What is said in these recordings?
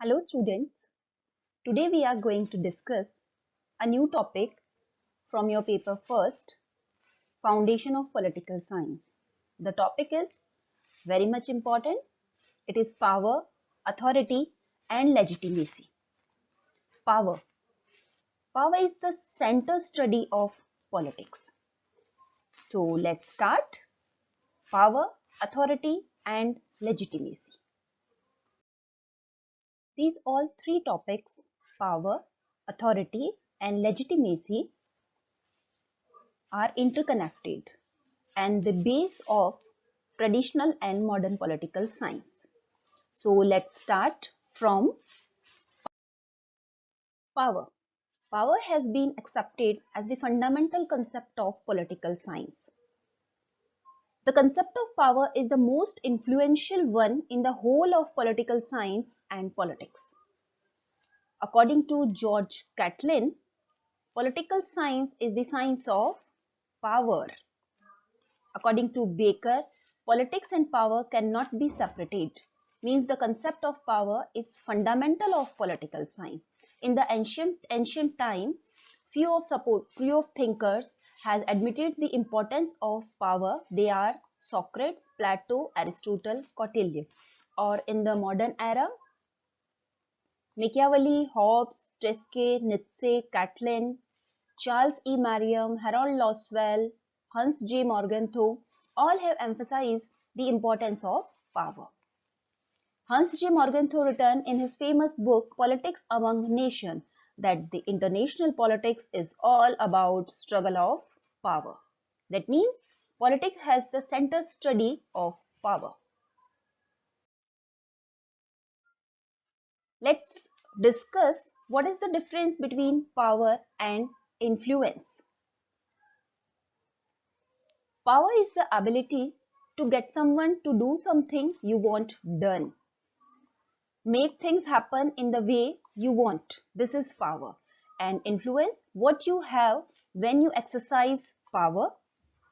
Hello students, today we are going to discuss a new topic from your paper first, Foundation of Political Science. The topic is very much important. It is power, authority and legitimacy. Power. Power is the center study of politics. So let's start. Power, authority and legitimacy. These all three topics, power, authority and legitimacy, are interconnected and the base of traditional and modern political science. So let's start from power. Power has been accepted as the fundamental concept of political science. The concept of power is the most influential one in the whole of political science and politics. According to George Catlin, political science is the science of power. According to Baker, politics and power cannot be separated. Means the concept of power is fundamental of political science. In the ancient time, few of thinkers has admitted the importance of power. They are Socrates, Plato, Aristotle, Cautilde. Or in the modern era, Machiavelli, Hobbes, Tresque, Nietzsche, Catlin, Charles E. Merriam, Harold Loswell, Hans J. Morgenthau all have emphasized the importance of power. Hans J. Morgenthau written in his famous book Politics Among Nations that the international politics is all about struggle of power. That means politics has the center study of power. Let's discuss what is the difference between power and influence. Power is the ability to get someone to do something you want done. Make things happen in the way you want. This is power. And influence, what you have when you exercise power,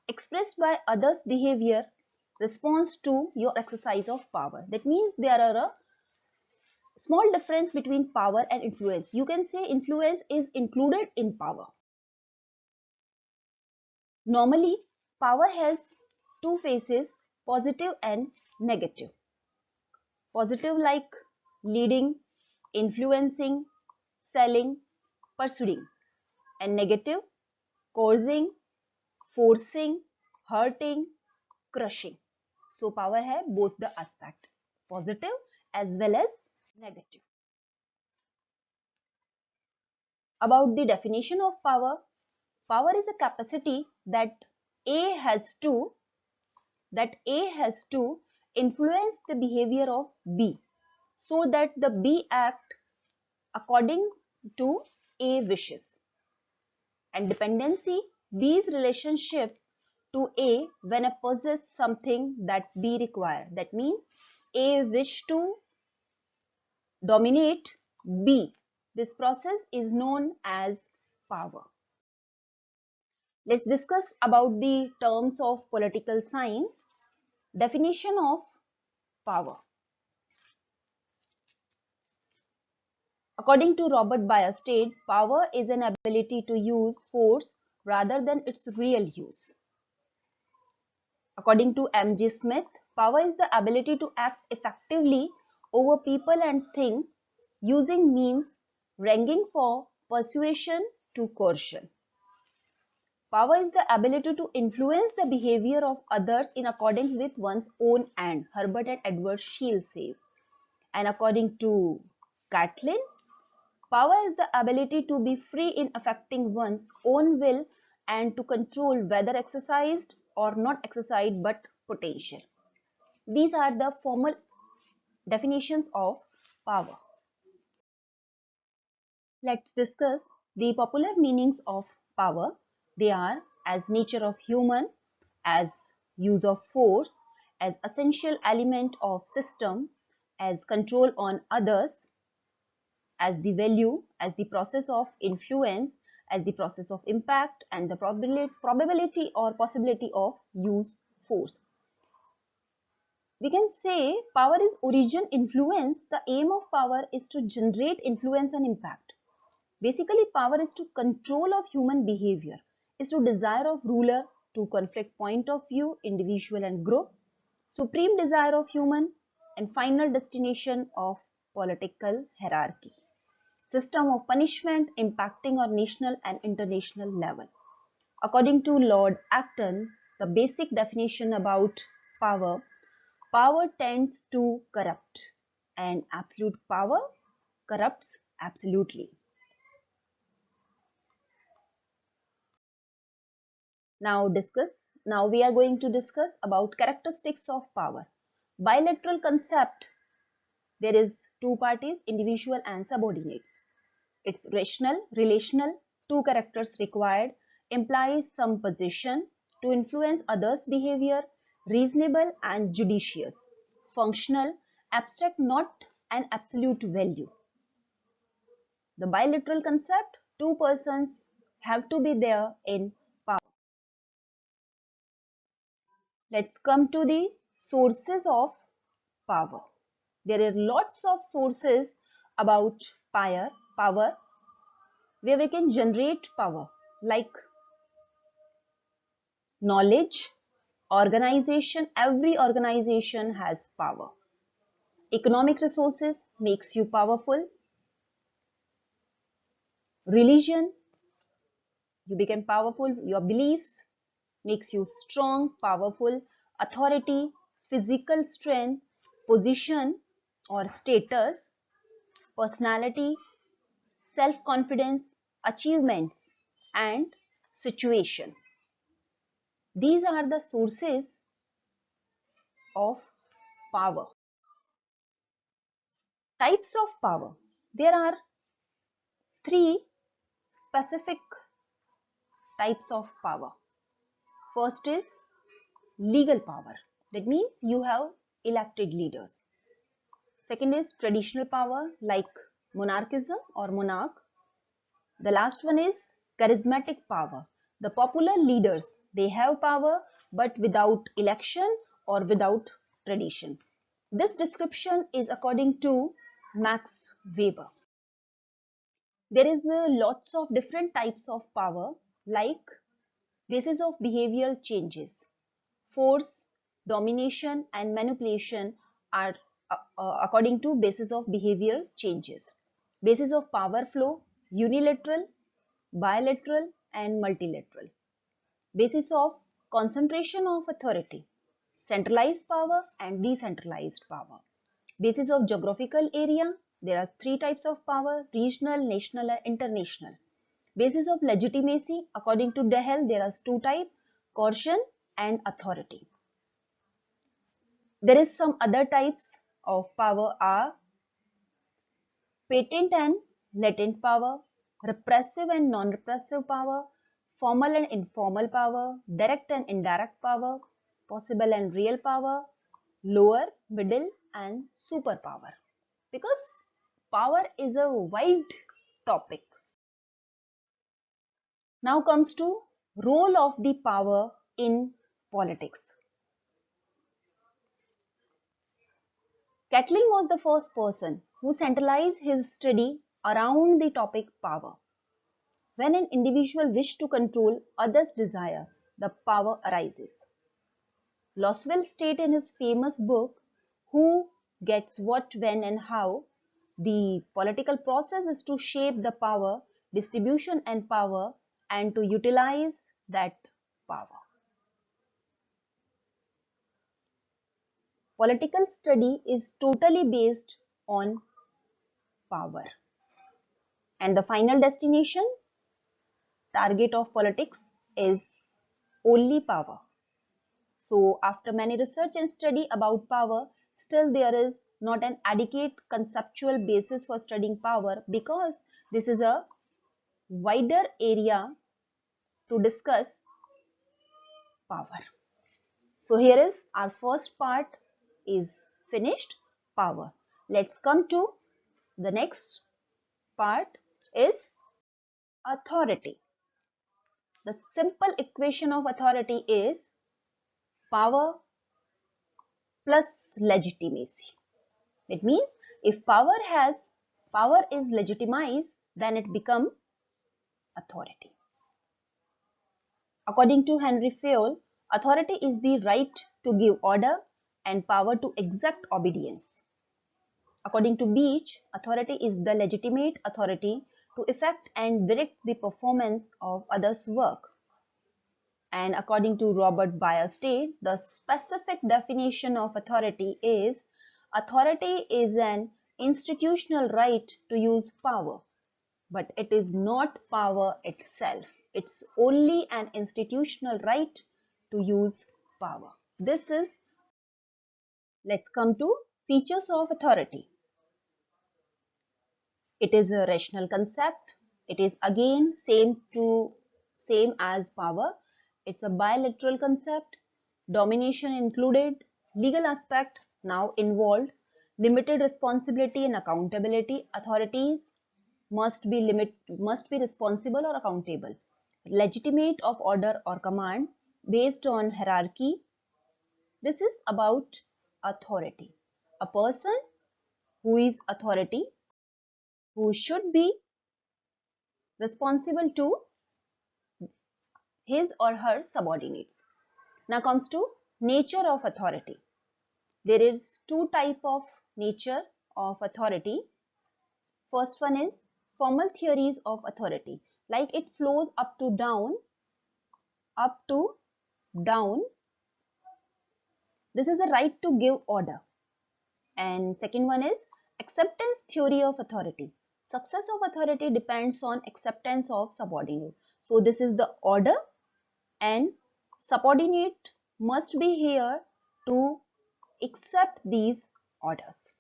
expressed by others' behavior, response to your exercise of power. That means there are a small difference between power and influence. You can say influence is included in power. Normally, power has two faces, positive and negative. Positive like leading, influencing, selling, persuading, and negative causing, forcing, hurting, crushing. So power है both the aspect, positive as well as negative. About the definition of power, power is a capacity that A has to influence the behavior of B so that the B act according to A wishes. And dependency, B's relationship to A when A possesses something that B require. That means A wish to dominate B. This process is known as power. Let's discuss about the terms of political science. Definition of power. According to Robert Bierstadt, power is an ability to use force rather than its real use. According to M.J. Smith, power is the ability to act effectively over people and things using means ranging from persuasion to coercion. Power is the ability to influence the behavior of others in accordance with one's own end, Herbert and Edward Shield says. And according to Catlin, power is the ability to be free in affecting one's own will and to control whether exercised or not exercised but potential. These are the formal definitions of power. Let's discuss the popular meanings of power. They are as nature of human, as use of force, as essential element of system, as control on others, as the value, as the process of influence, as the process of impact, and the probability or possibility of use force. We can say power is origin influence. The aim of power is to generate influence and impact. Basically, power is to control of human behavior, is to desire of ruler, to conflict point of view, individual and group, supreme desire of human, and final destination of political hierarchy. System of punishment impacting on national and international level. According to Lord Acton, the basic definition about power, power tends to corrupt and absolute power corrupts absolutely. Now we are going to discuss about characteristics of power. Bilateral concept, there is two parties, individual and subordinates. It's rational, relational, two characters required, implies some position to influence others' behavior, reasonable and judicious, functional, abstract, not an absolute value. The bilateral concept, two persons have to be there in power. Let's come to the sources of power. There are lots of sources about power where we can generate power, like knowledge, organization. Every organization has power. Economic resources makes you powerful. Religion, you become powerful. Your beliefs makes you strong, powerful. Authority, physical strength, position or status, personality, self-confidence, achievements, and situation. These are the sources of power. Types of power. There are three specific types of power. First is legal power. That means you have elected leaders. Second is traditional power like monarchism or monarch. The last one is charismatic power. The popular leaders, they have power but without election or without tradition. This description is according to Max Weber. There is lots of different types of power like basis of behavioral changes. Force, domination and manipulation are according to basis of behavioral changes. Basis of power flow, unilateral, bilateral and multilateral. Basis of concentration of authority, centralized power and decentralized power. Basis of geographical area, there are three types of power, regional, national and international. Basis of legitimacy, according to Dehel, there are two types, coercion and authority. There is some other types of power are patent and latent power, repressive and non-repressive power, formal and informal power, direct and indirect power, possible and real power, lower, middle and superpower. Because power is a wide topic. Now comes to role of the power in politics. Catlin was the first person who centralized his study around the topic power. When an individual wishes to control others' desire, the power arises. Loswell stated in his famous book, Who Gets What, When and How, the political process is to shape the power, distribution and power and to utilize that power. Political study is totally based on power. And the final destination, target of politics is only power. So after many research and study about power, still there is not an adequate conceptual basis for studying power because this is a wider area to discuss power. So here is our first part is finished, power. Let's come to the next part is authority. The simple equation of authority is power plus legitimacy. It means if power is legitimized, then it becomes authority. According to Henry Fayol, authority is the right to give order and power to exact obedience. According to Beach, authority is the legitimate authority to effect and direct the performance of others' work. And according to Robert Bierstadt, the specific definition of authority is an institutional right to use power, but it is not power itself. It's only an institutional right to use power. Let's come to features of authority. It is a rational concept. It is again same as power. It's a bilateral concept. Domination included. Legal aspect now involved. Limited responsibility and accountability. Authorities must be responsible or accountable. Legitimate of order or command based on hierarchy. This is about authority. A person who is authority, who should be responsible to his or her subordinates. Now comes to nature of authority. There is two type of nature of authority. First one is formal theories of authority, like it flows up to down. This is a right to give order. And second one is acceptance theory of authority. Success of authority depends on acceptance of subordinate. So this is the order, and subordinate must be here to accept these orders.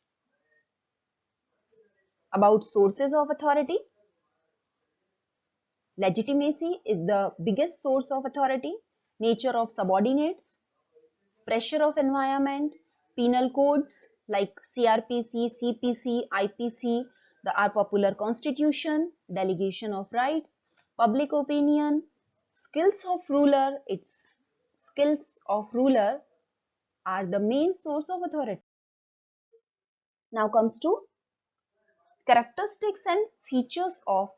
About sources of authority. Legitimacy is the biggest source of authority. Nature of subordinates, pressure of environment, penal codes like CRPC, CPC, IPC, our popular constitution, delegation of rights, public opinion, skills of ruler. Its skills of ruler are the main source of authority. Now comes to characteristics and features of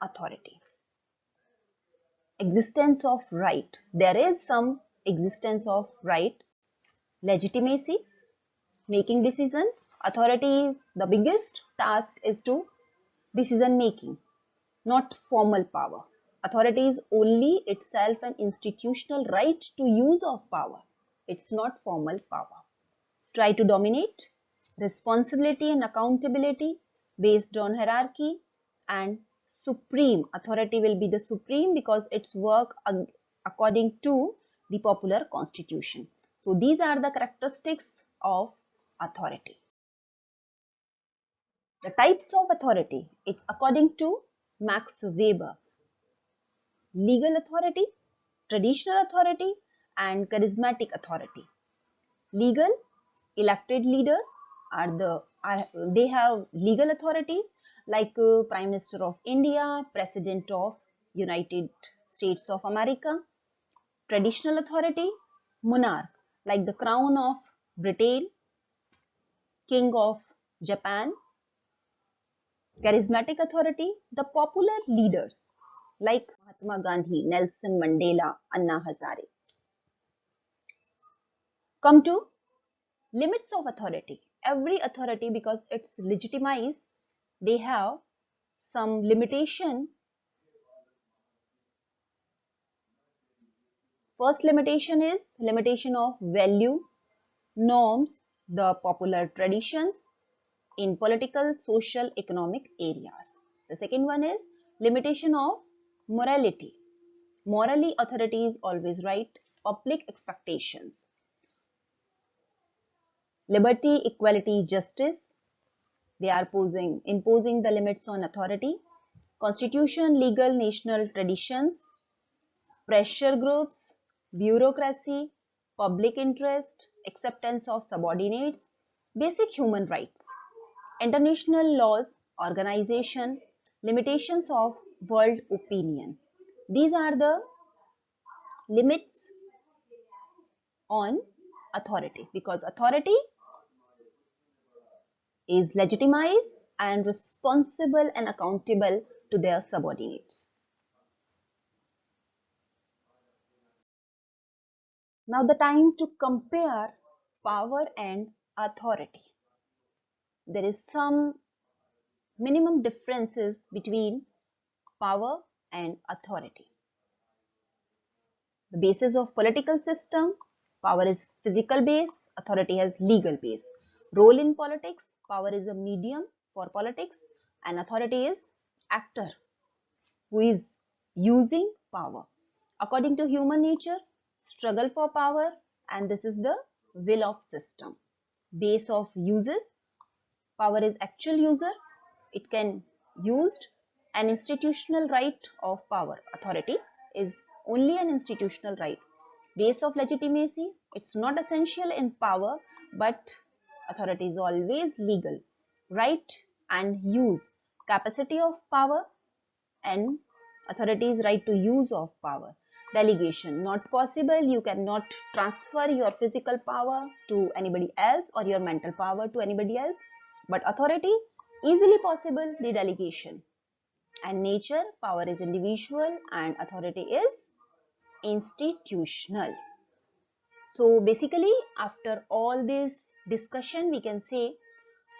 authority. Existence of right. There is some existence of right. Legitimacy, making decision. Authority is the biggest task is to decision making, not formal power. Authority is only itself an institutional right to use of power. It's not formal power. Try to dominate. Responsibility and accountability based on hierarchy, and supreme. Authority will be the supreme because it's work according to the popular constitution. So these are the characteristics of authority. The types of authority, it's according to Max Weber. Legal authority, traditional authority, and charismatic authority. Legal, elected leaders they have legal authorities like Prime Minister of India, President of United States of America. Traditional authority, monarch like the Crown of Britain, King of Japan. Charismatic authority, the popular leaders like Mahatma Gandhi, Nelson Mandela, Anna Hazare. Come to limits of authority. Every authority, because it's legitimized, they have some limitation. First limitation is limitation of value, norms, the popular traditions in political, social, economic areas. The second one is limitation of morality. Morally, authority is always right. Public expectations. Liberty, equality, justice. They are imposing the limits on authority. Constitution, legal, national traditions. Pressure groups, bureaucracy, public interest, acceptance of subordinates, basic human rights, international laws, organization, limitations of world opinion. These are the limits on authority, because authority is legitimized and responsible and accountable to their subordinates. Now the time to compare power and authority. There is some minimum differences between power and authority. The basis of political system, power is physical base, authority has legal base. Role in politics, power is a medium for politics and authority is actor who is using power. According to human nature, struggle for power, and this is the will of system. Base of uses, power is actual user, it can used. An institutional right of power, authority is only an institutional right. Base of legitimacy, it's not essential in power, but authority is always legal. Right and use, capacity of power and authority's right to use of power. Delegation, not possible, you cannot transfer your physical power to anybody else or your mental power to anybody else, but authority, easily possible, the delegation. And nature, power is individual and authority is institutional. So basically, after all this discussion, we can say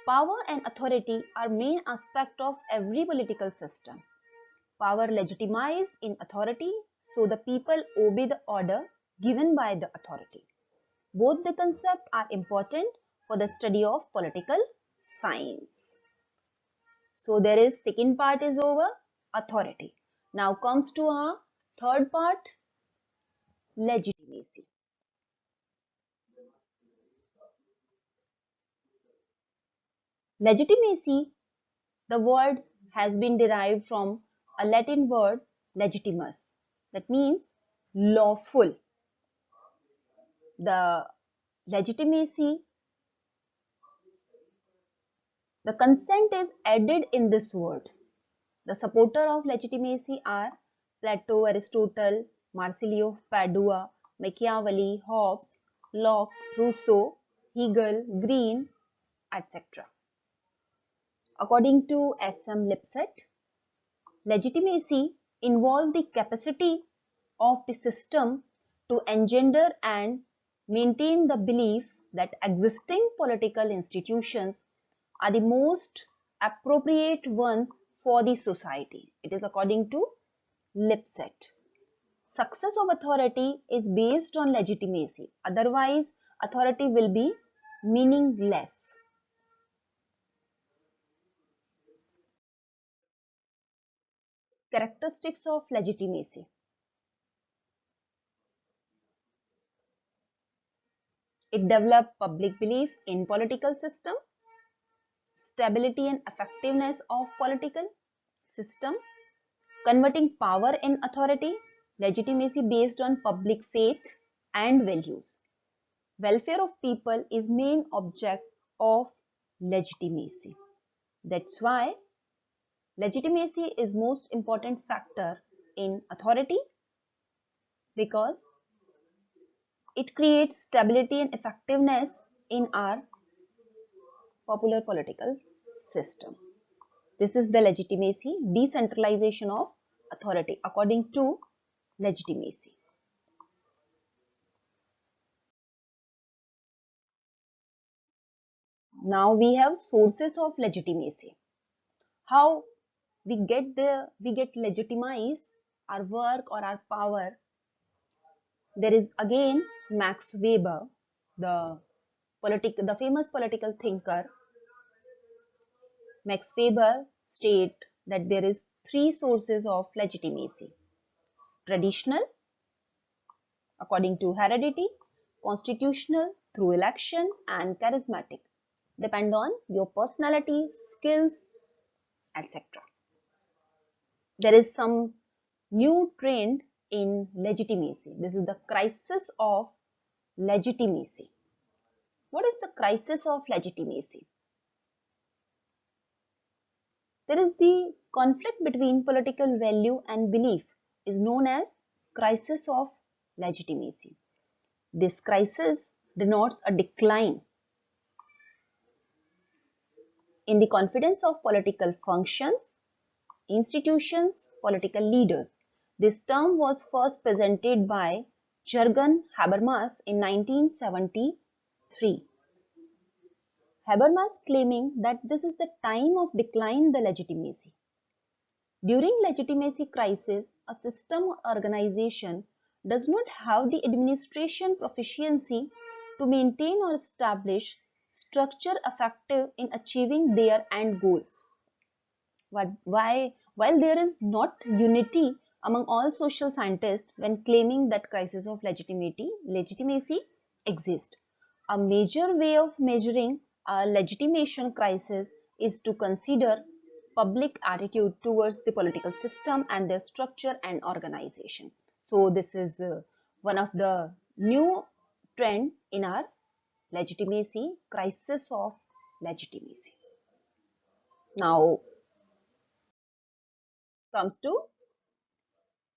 power and authority are main aspect of every political system. Power legitimized in authority, so the people obey the order given by the authority. Both the concepts are important for the study of political science. So there is second part is over, authority. Now comes to our third part, legitimacy. Legitimacy, the word has been derived from a Latin word legitimus, that means lawful. The legitimacy, the consent is added in this word. The supporter of legitimacy are Plato, Aristotle, Marsilio of Padua, Machiavelli, Hobbes, Locke, Rousseau, Hegel, Green, etc. According to S.M. Lipset, legitimacy involves the capacity of the system to engender and maintain the belief that existing political institutions are the most appropriate ones for the society. It is according to Lipset. Success of authority is based on legitimacy. Otherwise, authority will be meaningless. Characteristics of legitimacy. It develops public belief in political system, stability and effectiveness of political system, converting power in authority, legitimacy based on public faith and values. Welfare of people is main object of legitimacy. That's why legitimacy is most important factor in authority, because it creates stability and effectiveness in our popular political system. This is the legitimacy, decentralization of authority according to legitimacy. Now we have sources of legitimacy. How we get legitimize our work or our power. There is again Max Weber, the famous political thinker. Max Weber state that there is three sources of legitimacy: traditional, according to heredity; constitutional, through election; and charismatic, depend on your personality, skills, etc. There is some new trend in legitimacy. This is the crisis of legitimacy. What is the crisis of legitimacy? There is the conflict between political value and belief is known as crisis of legitimacy. This crisis denotes a decline in the confidence of political functions, institutions, political leaders. This term was first presented by Jürgen Habermas in 1973. Habermas claiming that this is the time of decline in the legitimacy. During legitimacy crisis, a system or organization does not have the administration proficiency to maintain or establish structure effective in achieving their end goals. While there is not unity among all social scientists when claiming that crisis of legitimacy exists, a major way of measuring a legitimation crisis is to consider public attitude towards the political system and their structure and organization. So this is one of the new trend in our legitimacy, crisis of legitimacy. Now comes to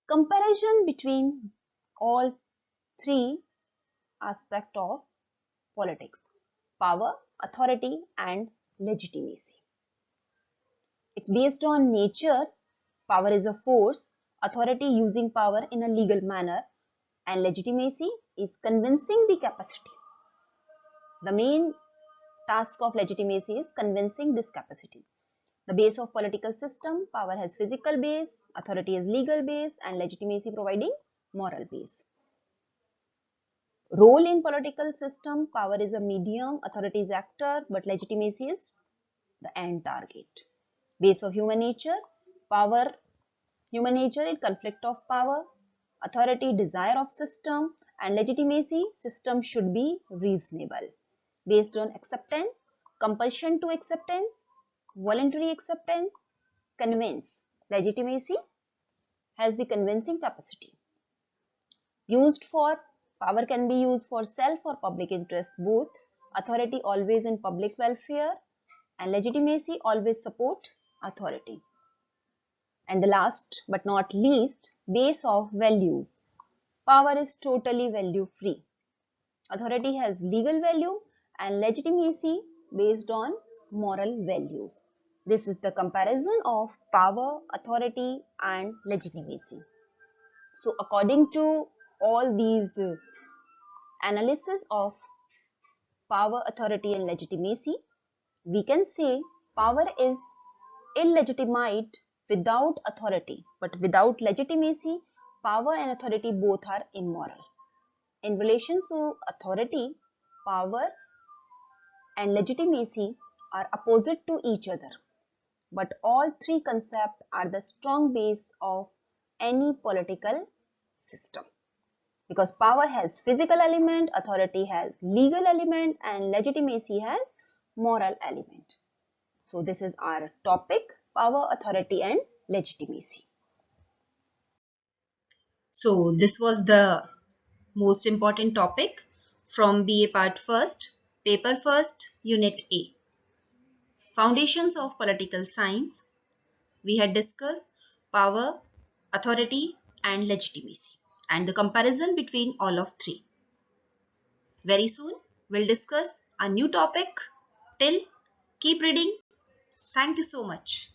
comparison between all three aspects of politics: power, authority, and legitimacy. It's based on nature. Power is a force, authority using power in a legal manner, and legitimacy is convincing the capacity. The main task of legitimacy is convincing this capacity. The base of political system: power has physical base, authority is legal base, and legitimacy providing moral base. Role in political system: power is a medium, authority is actor, but legitimacy is the end target. Base of human nature: power, human nature is conflict of power, authority desire of system, and legitimacy system should be reasonable. Based on acceptance: compulsion to acceptance, voluntary acceptance, convince. Legitimacy has the convincing capacity. Used for: power can be used for self or public interest both, authority always in public welfare, and legitimacy always support authority. And the last but not least, base of values: power is totally value free, authority has legal value, and legitimacy based on moral values. This is the comparison of power, authority, and legitimacy. So according to all these analysis of power, authority, and legitimacy, we can say power is illegitimate without authority, but without legitimacy, power and authority both are immoral. In relation to authority, power and legitimacy are opposite to each other, but all three concepts are the strong base of any political system. Because power has physical element, authority has legal element, and legitimacy has moral element. So this is our topic: power, authority, and legitimacy. So this was the most important topic from BA Part First, Paper First, Unit A. Foundations of Political Science. We had discussed power, authority, and legitimacy, and the comparison between all of three. Very soon, we'll discuss a new topic. Till, keep reading. Thank you so much.